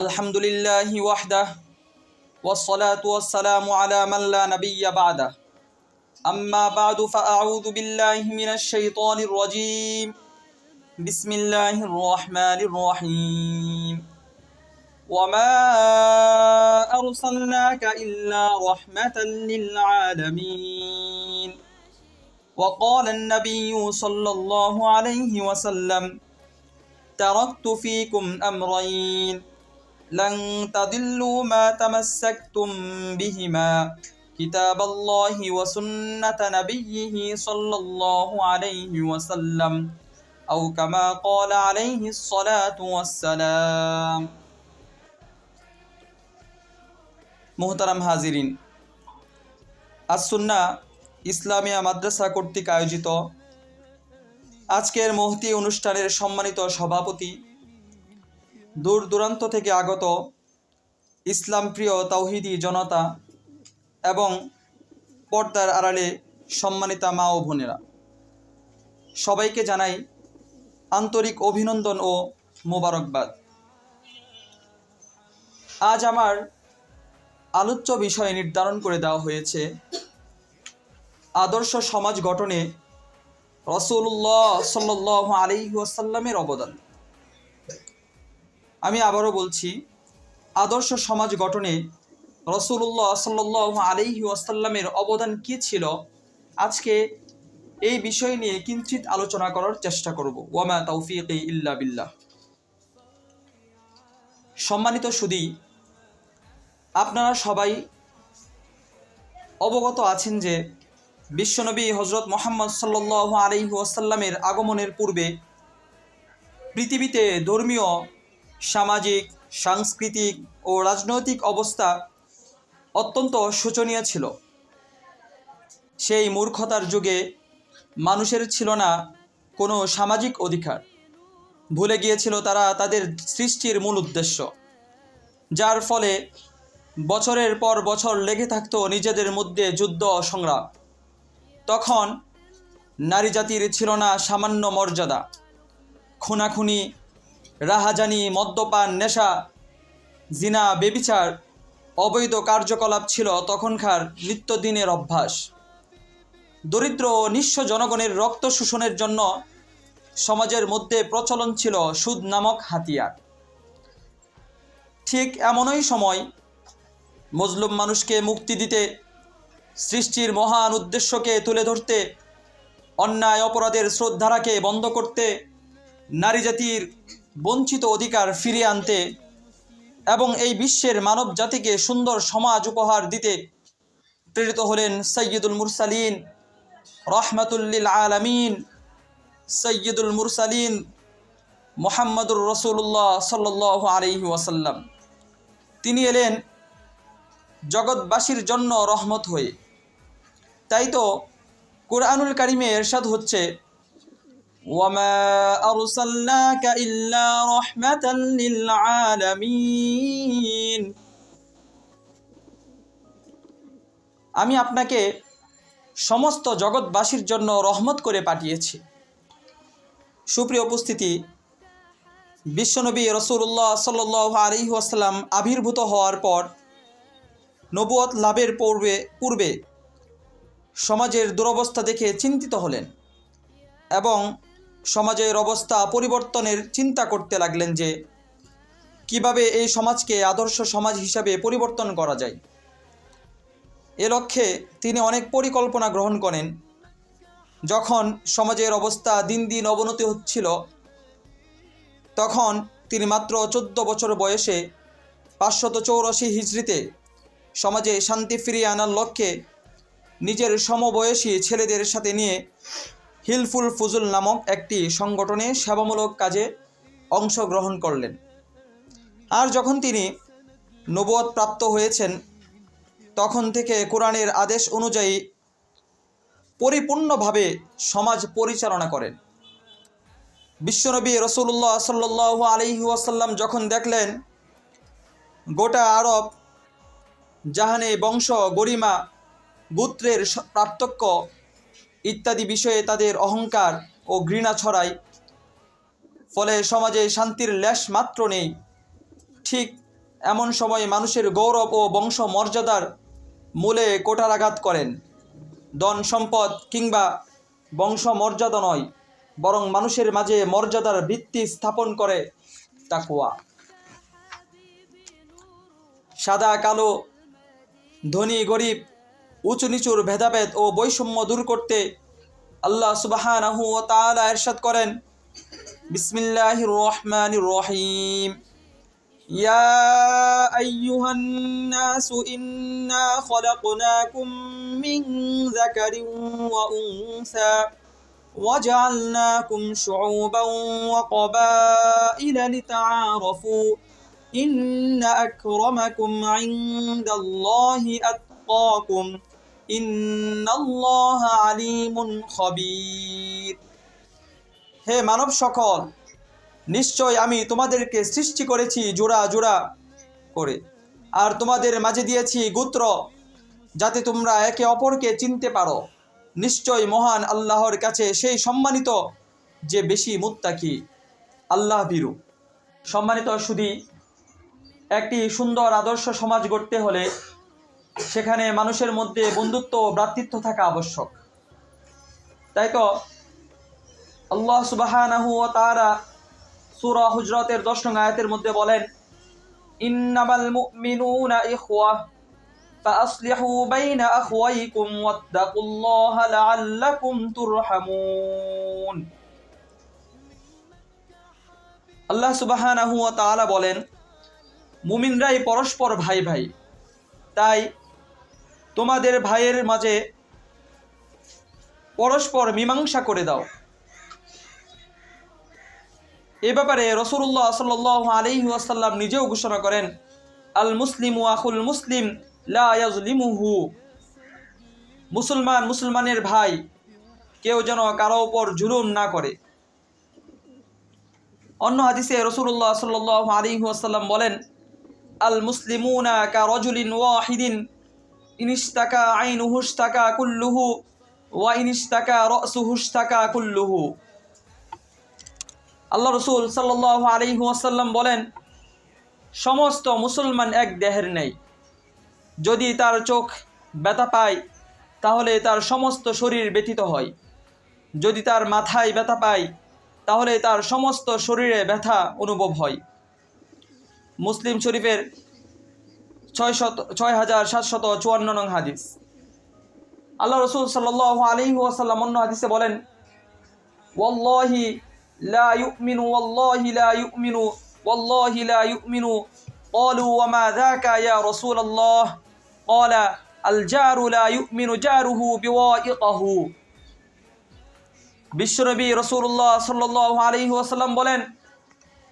আলহামদুলিল্লাহি ওয়াহদাহ ওয়াসসালাতু ওয়াসসালামু আলা মান লা নাবিয়্যা বা'দাহ আম্মা বা'দু ফাআউযু বিল্লাহি মিনাশ শাইতানির রাজীম বিসমিল্লাহির রহমানির রহিম ওয়ামা আরসালনাকা ইল্লা রাহমাতাল লিল আলামিন وقال النبي صلى الله عليه وسلم تركت فيكم أمرين لن تضلوا ما تمسكتم بهما كتاب الله وسنة نبيه صلى الله عليه وسلم أو كما قال عليه الصلاة والسلام محترم হাজিরিন, আস-সুন্নাহ ইসলামিয়া মাদ্রাসা কর্তৃক আয়োজিত আজকের মহতি অনুষ্ঠানের সম্মানিত সভাপতি, দূর দূরান্ত থেকে আগত ইসলাম প্রিয় তাওহীদি জনতা এবং পর্দার আড়ালে সম্মানিতা মা ও বোনেরা, সবাইকে জানাই আন্তরিক অভিনন্দন ও মোবারকবাদ। আজ আমার আলোচ্য বিষয় নির্ধারণ করে দেওয়া হয়েছে আদর্শ সমাজ গঠনে রাসূলুল্লাহ সাল্লাল্লাহু আলাইহি ওয়াসাল্লামের অবদান। আমি আবারও বলছি, আদর্শ সমাজ গঠনে রাসূলুল্লাহ সাল্লাল্লাহু আলাইহি ওয়াসাল্লামের অবদান কী ছিল, আজকে এই বিষয় নিয়ে কিঞ্চিত আলোচনা করার চেষ্টা করব। ওয়ামা তাওফীকি ইল্লা বিল্লাহ। সম্মানিত সুধী, আপনারা সবাই অবগত আছেন যে বিশ্বনবী হযরত মুহাম্মদ সাল্লাল্লাহু আলাইহি ওয়াসাল্লামের আগমনের পূর্বে পৃথিবীতে ধর্মীয়, সামাজিক, সাংস্কৃতিক ও রাজনৈতিক অবস্থা অত্যন্ত শোচনীয় ছিল। সেই মূর্খতার যুগে মানুষের ছিল না কোনো সামাজিক অধিকার। ভুলে গিয়েছিল তারা তাদের সৃষ্টির মূল উদ্দেশ্য, যার ফলে বছরের পর বছর লেগে থাকতো নিজেদের মধ্যে যুদ্ধ সংগ্রাম। তখন নারী জাতির ছিল না সামান্য মর্যাদা। খুনাখুনি, রাহাজানি, মদ্যপান, নেশা, জিনা, বেবিচার, অবৈধ কার্যকলাপ ছিল তখনকার নিত্যদিনের অভ্যাস। দরিদ্র ও নিঃস্ব জনগণের রক্ত শোষণের জন্য সমাজের মধ্যে প্রচলন ছিল সুদ নামক হাতিয়ার। ঠিক এমনই সময় মজলুম মানুষকে মুক্তি দিতে, সৃষ্টির মহান উদ্দেশ্যকে তুলে ধরতে, অন্যায় অপরাধের স্রোতধারাকে বন্ধ করতে, নারী জাতির বঞ্চিত অধিকার ফিরিয়ে আনতে এবং এই বিশ্বের মানব জাতিকে সুন্দর সমাজ উপহার দিতে প্রেরিত হলেন সাইয়্যিদুল মুরসালিন, রাহমাতুল লিল আলামিন, সাইয়্যিদুল মুরসালিন মুহাম্মদুর রাসূলুল্লাহ সাল্লাল্লাহু আলাইহি ওয়াসাল্লাম। তিনি এলেন জগৎবাসীর জন্য রহমত হয়ে। তাই তো কুরআনুল কারিমে ইরশাদ হচ্ছে, ওয়ামা আরসালনাকা ইল্লা রাহমাতাল লিল আলামিন। আমি আপনাকে সমস্ত জগৎবাসীর জন্য রহমত করে পাঠিয়েছি। সুপ্রিয় উপস্থিতি, বিশ্বনবী রাসূলুল্লাহ সাল্লাল্লাহু আলাইহি ওয়াসাল্লাম আবির্ভূত হওয়ার পর নবুয়ত লাভের পূর্বে সমাজের দুরবস্থা দেখে চিন্তিত হলেন এবং সমাজের অবস্থা পরিবর্তনের চিন্তা করতে লাগলেন যে কিভাবে এই সমাজকে আদর্শ সমাজ হিসাবে পরিবর্তন করা যায়। এ লক্ষ্যে তিনি অনেক পরিকল্পনা গ্রহণ করেন। যখন সমাজের অবস্থা দিন দিন অবনতি হচ্ছিল, তখন তিনি মাত্র 14 বছর বয়সে 584 হিজরিতে সমাজে শান্তি ফিরিয়ে আনার লক্ষ্যে নিজের সমবয়সী ছেলেদের সাথে নিয়ে হিলফুল ফুজুল নামক একটি সংগঠনে সেবামূলক কাজে অংশগ্রহণ করলেন। আর যখন তিনি নবুয়ত প্রাপ্ত হয়েছেন, তখন থেকে কোরআনের আদেশ অনুযায়ী পরিপূর্ণভাবে সমাজ পরিচালনা করেন। বিশ্বনবী রাসূলুল্লাহ সাল্লাল্লাহু আলাইহি ওয়াসাল্লাম যখন দেখলেন গোটা আরব জাহানে বংশ, গরিমা, গোত্রের পার্থক্য ইত্যাদি বিষয়ে তাদের অহংকার ও ঘৃণা ছড়ায়, ফলে সমাজে শান্তির লেশ মাত্র নেই, ঠিক এমন সময় মানুষের গৌরব ও বংশ মর্যাদার মূলে কোটারাঘাত করেন। ধন সম্পদ কিংবা বংশ মর্যাদা নয়, বরং মানুষের মাঝে মর্যাদার ভিত্তি স্থাপন করে তাকওয়া। সাদা কালো, ধনী গরিব, উঁচু নিচুর ভেদাভেদ ও বৈষম্য দূর করতে আল্লাহ সুবহানাহু ওয়া তাআলা ইরশাদ করেন, বিসমিল্লাহির রহমানির রহিম, ইয়া আইয়ুহান নাসু ইন্না খলাকনাকুম মিন যাকারিন ওয়া উনসা وجعلناكم شعوبا وقبائل لتعارفوا إن أكرمكم عند الله أتقاكم إن الله عليم خبير। হে মানব সকল, নিশ্চয় আমি তোমাদেরকে সৃষ্টি করেছি জোড়া জোড়া করে, আর তোমাদের মাঝে দিয়েছি গোত্র, যাতে তোমরা একে অপরকে চিনতে পারো। নিশ্চয় মহান আল্লাহর কাছে সেই সম্মানিত যে বেশি মুত্তাকি, আল্লাহ ভীরু। সম্মানিত সুধী, একটি সুন্দর আদর্শ সমাজ গড়তে হলে সেখানে মানুষের মধ্যে বন্ধুত্ব ও ভ্রাতৃত্ব থাকা আবশ্যক। তাই তো আল্লাহ সুবহানাহু ওয়া তাআলা সূরা হুজরাতের 10 নং আয়াতের মধ্যে বলেন, ইন্নামাল মুমিনুনা ইখওয়া فأصلحوا بين أخويكم واتقوا الله لعلكم ترحمون। আল্লাহ সুবহানাহু ওয়া তাআলা বলেন, মুমিনরাই পরস্পর ভাই ভাই, তাই তোমাদের ভাইয়ের মাঝে পরস্পর মীমাংসা করে দাও। এ ব্যাপারে রাসূলুল্লাহ সাল্লাল্লাহু আলাইহি ওয়াসাল্লাম নিজেও ঘোষণা করেন, আল মুসলিমু আখুল মুসলিম লা ইয়াজলিমুহু। মুসলমান মুসলমানের ভাই, কেউ যেন কারো উপর জুলুম না করে। অন্য হাদিসে রাসূলুল্লাহ সাল্লাল্লাহু আলাইহি ওয়াসাল্লাম বলেন, আল মুসলিমুনা কারাজুলিন ওয়াহিদিন ইনিশতাকা আইনুহু ইশতাকা কুল্লুহু ওয়া ইনিশতাকা রাসুহু ইশতাকা কুল্লুহু। আল্লাহ রাসূল সাল্লাল্লাহু আলাইহি ওয়াসাল্লাম বলেন, সমস্ত মুসলমান এক দেহের নেই। যদি তার চোখ ব্যথা পায় তাহলে তার সমস্ত শরীর ব্যথিত হয়, যদি তার মাথায় ব্যথা পায় তাহলে তার সমস্ত শরীরে ব্যথা অনুভব হয়। মুসলিম শরীফের 6754 নং হাদিস। আল্লাহ রাসূল সাল্লাল্লাহু আলাইহি ওয়াসাল্লাম অন্য হাদিসে বলেন, ওয়াল্লাহি লা ইউমিনু ওয়াল্লাহি লা ইউমিনু ওয়াল্লাহি লা ইউমিনু। ক্বালু ওয়া মা যাকা ইয়া রাসূলুল্লাহ? ক্বালা আল জারু লা ইউমিনু জারুহু বিওয়াইতিহি। বিশ্বনবী রাসূলুল্লাহ সাল্লাল্লাহু আলাইহি ওয়াসাল্লাম বলেন,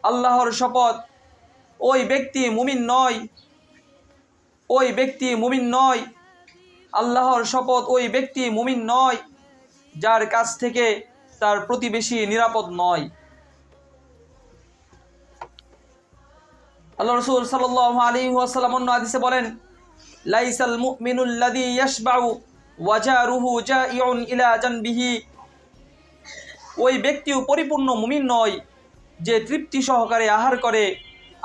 আল্লাহর শপথ, ওই ব্যক্তি মুমিন নয়, ওই ব্যক্তি মুমিন নয়, আল্লাহর শপথ, ওই ব্যক্তি মুমিন নয় যার কাছ থেকে তার প্রতিবেশী নিরাপদ নয়। আল্লাহ রাসূল সাল্লাল্লাহু আলাইহি ওয়াসাল্লাম অন্য হাদিসে বলেন, লাইসাল মুমিনুল লাযী ইয়াশবাউ ওয়া জারুহু জাইউন ইলা জানবিহি। ওই ব্যক্তিও পরিপূর্ণ মুমিন নয় যে তৃপ্তি সহকারে আহার করে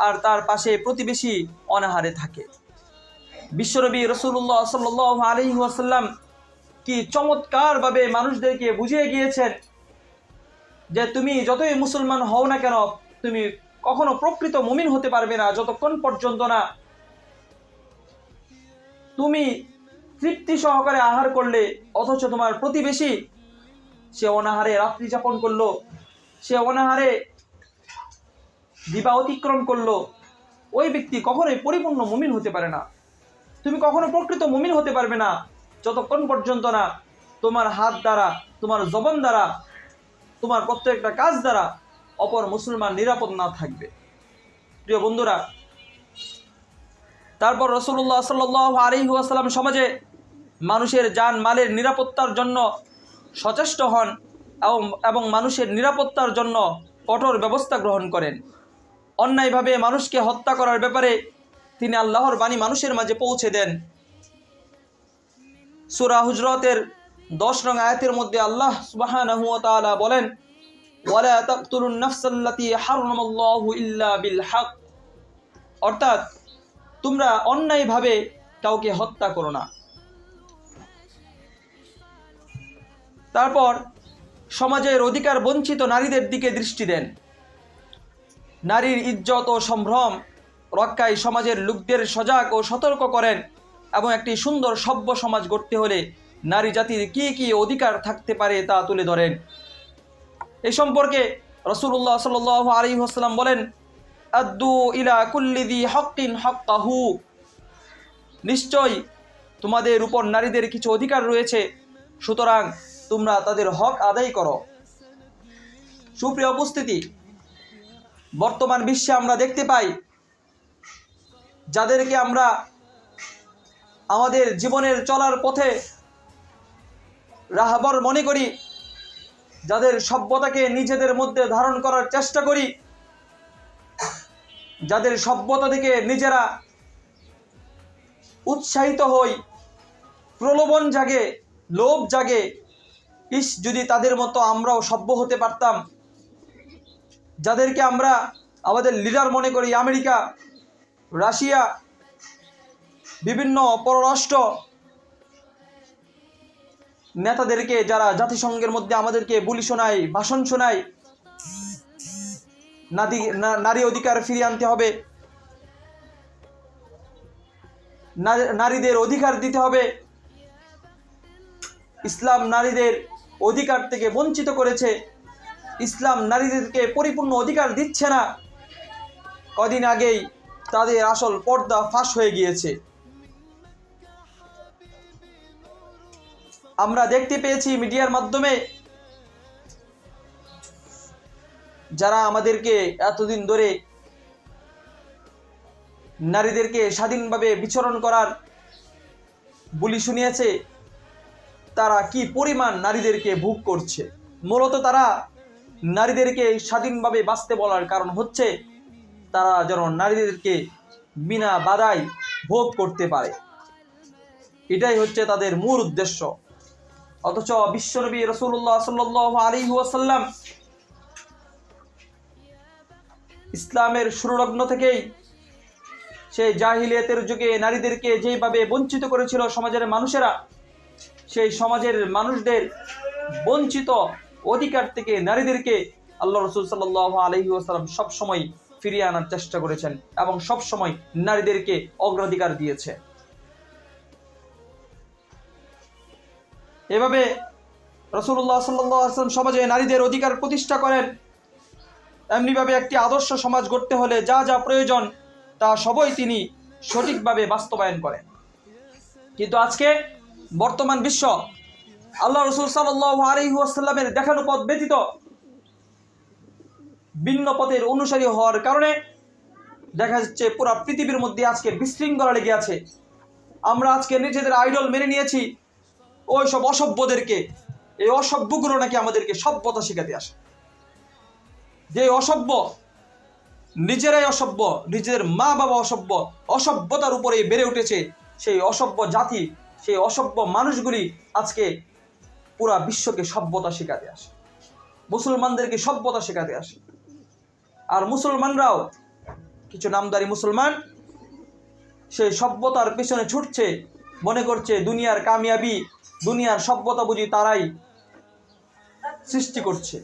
আর তার পাশে প্রতিবেশী অনাহারে থাকে। বিশ্বনবী রাসূলুল্লাহ সাল্লাল্লাহু আলাইহি ওয়াসাল্লাম কি চমৎকারভাবে মানুষদেরকে বুঝিয়ে গিয়েছেন যে তুমি যতই মুসলমান হও না কেন, তুমি কখনো প্রকৃত মুমিন হতে পারবে না যতক্ষণ পর্যন্ত না তুমি তৃপ্তি সহকারে আহার করলে, অথচ তোমার প্রতিবেশী সে অনাহারে রাত্রি যাপন করলো, সে অনাহারে দিবা অতিক্রম করলো, ওই ব্যক্তি কখনোই পরিপূর্ণ মুমিন হতে পারে না। তুমি কখনো প্রকৃত মুমিন হতে পারবে না যতক্ষণ পর্যন্ত না তোমার হাত দ্বারা, তোমার জবান দ্বারা, তোমার প্রত্যেকটা কাজ দ্বারা অপর মুসলমান নিরাপদ না থাকবে। প্রিয় বন্ধুরা, তারপর রাসূলুল্লাহ সাল্লাল্লাহু আলাইহি ওয়াসাল্লাম সমাজে মানুষের জান মালের নিরাপত্তার জন্য সচেষ্ট হন এবং মানুষের নিরাপত্তার জন্য কঠোর ব্যবস্থা গ্রহণ করেন। অন্যায়ভাবে মানুষকে হত্যা করার ব্যাপারে তিনি আল্লাহর বাণী মানুষের মাঝে পৌঁছে দেন। সূরা হুজরাতের 10 নং আয়াতের মধ্যে আল্লাহ সুবহানাহু ওয়া তাআলা বলেন, ওয়ালা তাকতুলুন নাফসাল্লাতী হারামাল্লাহু ইল্লা বিল হক। অর্থাৎ তোমরা অন্যায়ভাবে কাউকে হত্যা করো না। তারপর সমাজের অধিকার বঞ্চিত নারীদের দিকে দৃষ্টি দেন। নারীর ইজ্জত ও সম্ভ্রম রক্ষায় সমাজের লোকদের সজাগ ও সতর্ক করেন এবং একটি সুন্দর সভ্য সমাজ গড়তে হলে নারী জাতির কি কি অধিকার থাকতে পারে তা তুলে ধরেন। এই সম্পর্কে রাসূলুল্লাহ সাল্লাল্লাহু আলাইহি ওয়াসাল্লাম বলেন, আদ্দু ইলা কুল্লি যি হাক্কিন হাক্কাহু, নিশ্চয় তোমাদের উপর নারীদের কিছু অধিকার রয়েছে, সুতরাং তোমরা তাদের হক আদায় করো। সুপ্রিয় উপস্থিতি, বর্তমান বিশ্বে আমরা দেখতে পাই যাদেরকে আমরা আমাদের জীবনের চলার পথে রাহবর মনে করি, যাদের সভ্যতাকে নিজেদের মধ্যে ধারণ করার চেষ্টা করি, যাদের সভ্যতা থেকে নিজেরা উৎসাহিত হই, প্রলোভন জাগে, লোভ জাগে, যদি তাদের মতো আমরাও সভ্য হতে পারতাম। যাদেরকে আমরা আমাদের লিডার মনে করি, আমেরিকা, রাশিয়া, বিভিন্ন পররাষ্ট্র নেতাদেরকে, যারা জাতিসংঘের মধ্যে আমাদেরকে বুলি শোনায়, ভাষণ শোনায়, নারী অধিকার ফিরিয়ে আনতে হবে, নারীদের অধিকার দিতে হবে, ইসলাম নারীদের অধিকার থেকে বঞ্চিত করেছে, ইসলাম নারীদেরকে পরিপূর্ণ অধিকার দিচ্ছে না। কদিন আগেই তাদের আসল পর্দা ফাঁস হয়ে গিয়েছে। আমরা দেখতে পেয়েছি মিডিয়ার মাধ্যমে যারা আমাদেরকে এতদিন ধরে নারীদেরকে স্বাধীনভাবে বিচরণ করার বুলি শুনিয়েছে, তারা কি পরিমাণ নারীদেরকে ভোগ করছে। মূলত তারা নারীদেরকে স্বাধীনভাবে বাঁচতে বলার কারণ হচ্ছে তারা যেন নারীদেরকে বিনা বাধায় ভোগ করতে পারে, এটাই হচ্ছে তাদের মূল উদ্দেশ্য। অথচ বিশ্বনবী রাসূলুল্লাহ সাল্লাল্লাহু আলাইহি ওয়াসাল্লাম ইসলামের শুরুলগ্ন থেকেই সেই জাহিলিয়াতের যুগে নারীদেরকে যেভাবে বঞ্চিত করেছিল সমাজের মানুষেরা, সেই সমাজের মানুষদের বঞ্চিত অধিকার থেকে নারীদেরকে আল্লাহ রাসূল সাল্লাল্লাহু আলাইহি ওয়াসাল্লাম সবসময় ফিরিয়ে আনার চেষ্টা করেছেন এবং সবসময় নারীদেরকে অগ্রাধিকার দিয়েছে। এভাবে রাসূলুল্লাহ সাল্লাল্লাহু আলাইহি ওয়াসাল্লাম সমাজে নারীদের অধিকার প্রতিষ্ঠা করেন। এমনিভাবে একটি আদর্শ সমাজ গড়তে হলে যা যা প্রয়োজন তা সবই তিনি সঠিকভাবে বাস্তবায়ন করেন। কিন্তু আজকে বর্তমান বিশ্ব আল্লাহ রাসূল সাল্লাল্লাহু আলাইহি ওয়াসাল্লামের দেখানো পথ ব্যতীত ভিন্ন পথের অনুসারী হওয়ার কারণে দেখা যাচ্ছে পুরো পৃথিবীর মধ্যে আজকে বিশৃঙ্খলা লেগে আছে। আমরা আজকে নিজেদের আইডল মেনে নিয়েছি ওই সব অসভ্যদেরকে। এই অসভ্যগুলো নাকি আমাদেরকে সভ্যতা শেখাতে আসে। যে অসভ্য, নিজেরাই অসভ্য, নিজেদের মা বাবা অসভ্য, অসভ্যতার উপরে বেড়ে উঠেছে সেই অসভ্য জাতি, সেই অসভ্য মানুষগুলি আজকে পুরা বিশ্বকে সভ্যতা শেখাতে আসে, মুসলমানদেরকে সভ্যতা শেখাতে আসে। আর মুসলমানরাও, কিছু নামদারি মুসলমান, সেই সভ্যতার পেছনে ছুটছে, মনে করছে দুনিয়ার কামিয়াবি, দুনিয়ার সভ্যতা বুঝি তারাই সৃষ্টি করছে।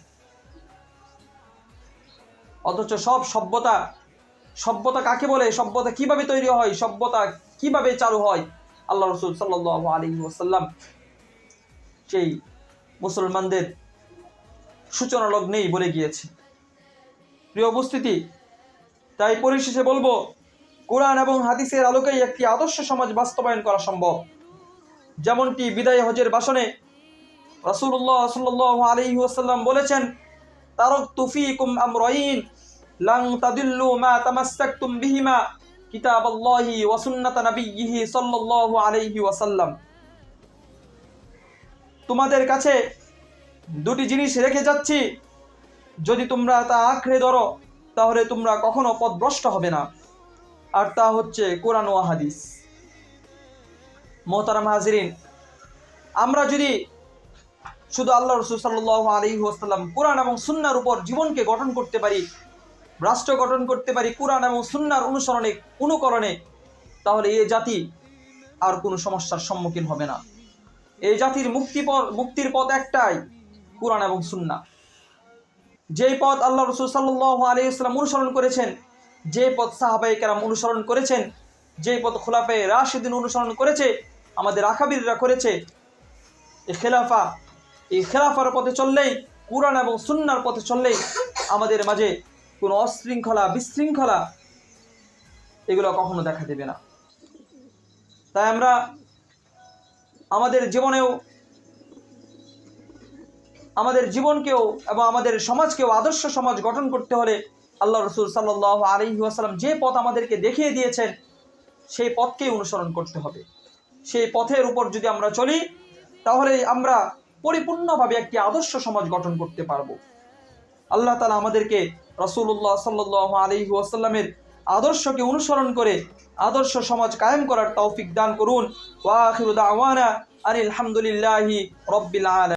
অথচ সব সভ্যতা কাকে বলে, সভ্যতা কিভাবে তৈরি হয়, সভ্যতা কিভাবে চালু হয়, আল্লাহ রাসূল সাল্লাল্লাহু আলাইহি ওয়াসাল্লাম সেই মুসলমানদের সূচনা লগ্নেই বলে গিয়েছে। প্রিয় উপস্থিতি, তাই পরিশেষে বলবো, কোরআন এবং হাদিসের আলোকেই একটি আদর্শ সমাজ বাস্তবায়ন করা সম্ভব। যেমনটি বিদায় হজের ভাষণে রাসূলুল্লাহ সাল্লাল্লাহু আলাইহি ওয়াসাল্লাম বলেছেন, তারাকতু ফীকুম আমরাইন লান তাদিল্লু মা তামাসসাকতুম বিহিমা কিতাবাল্লাহি ওয়া সুন্নাত নাবিয়্যিহি সাল্লাল্লাহু আলাইহি ওয়াসাল্লাম। তোমাদের কাছে দুটি জিনিস রেখে যাচ্ছি, যদি তোমরা তা আঁকড়ে ধরো তাহলে তোমরা কখনো পথভ্রষ্ট হবে না, আর তা হচ্ছে কোরআন ও হাদিস। মোহতারাম হাজিরিন, আমরা যদি শুধু আল্লাহ রাসূল সাল্লাল্লাহু আলাইহি ওয়াসাল্লাম কোরআন এবং সুন্নাহর উপর জীবনকে গঠন করতে পারি, রাষ্ট্র গঠন করতে পারি কোরআন এবং সুন্নাহর অনুকরণে, তাহলে এই জাতি আর কোনো সমস্যার সম্মুখীন হবে না। এই জাতির মুক্তির পথ একটাই, কুরআন এবং সুন্নাহ। যেই পথ আল্লাহ রাসূল সাল্লাল্লাহু আলাইহি ওয়াসাল্লাম অনুসরণ করেছেন, যে পথ সাহাবায়ে কেরাম অনুসরণ করেছেন, যে পথ খুলাফায়ে রাশিদিন অনুসরণ করেছে, আমাদের আকাবিররা করেছে, এই খেলাফার পথে চললেই, কুরআন এবং সুন্নাহর পথে চললেই আমাদের মাঝে কোনো অশৃঙ্খলা বিশৃঙ্খলা এগুলো কখনো দেখা দেবে না। তাই আমরা আমাদের জীবনকেও এবং আমাদের সমাজকেও আদর্শ সমাজ গঠন করতে হলে আল্লাহ রাসূল সাল্লাল্লাহু আলাইহি ওয়াসাল্লাম যে পথ আমাদেরকে দেখিয়ে দিয়েছেন সেই পথকেই অনুসরণ করতে হবে। সেই পথের উপর যদি আমরা চলি তাহলে আমরা পরিপূর্ণভাবে একটি আদর্শ সমাজ গঠন করতে পারবো। আল্লাহ তাআলা আমাদেরকে রাসূলুল্লাহ সাল্লাল্লাহু আলাইহি ওয়াসাল্লামের আদর্শকে অনুসরণ করে আদর্শ সমাজ কায়েম করার তৌফিক দান করুন। ওয়া আখিরু দাওয়ানা আনিল হামদুলিল্লাহি রাব্বিল আলামিন।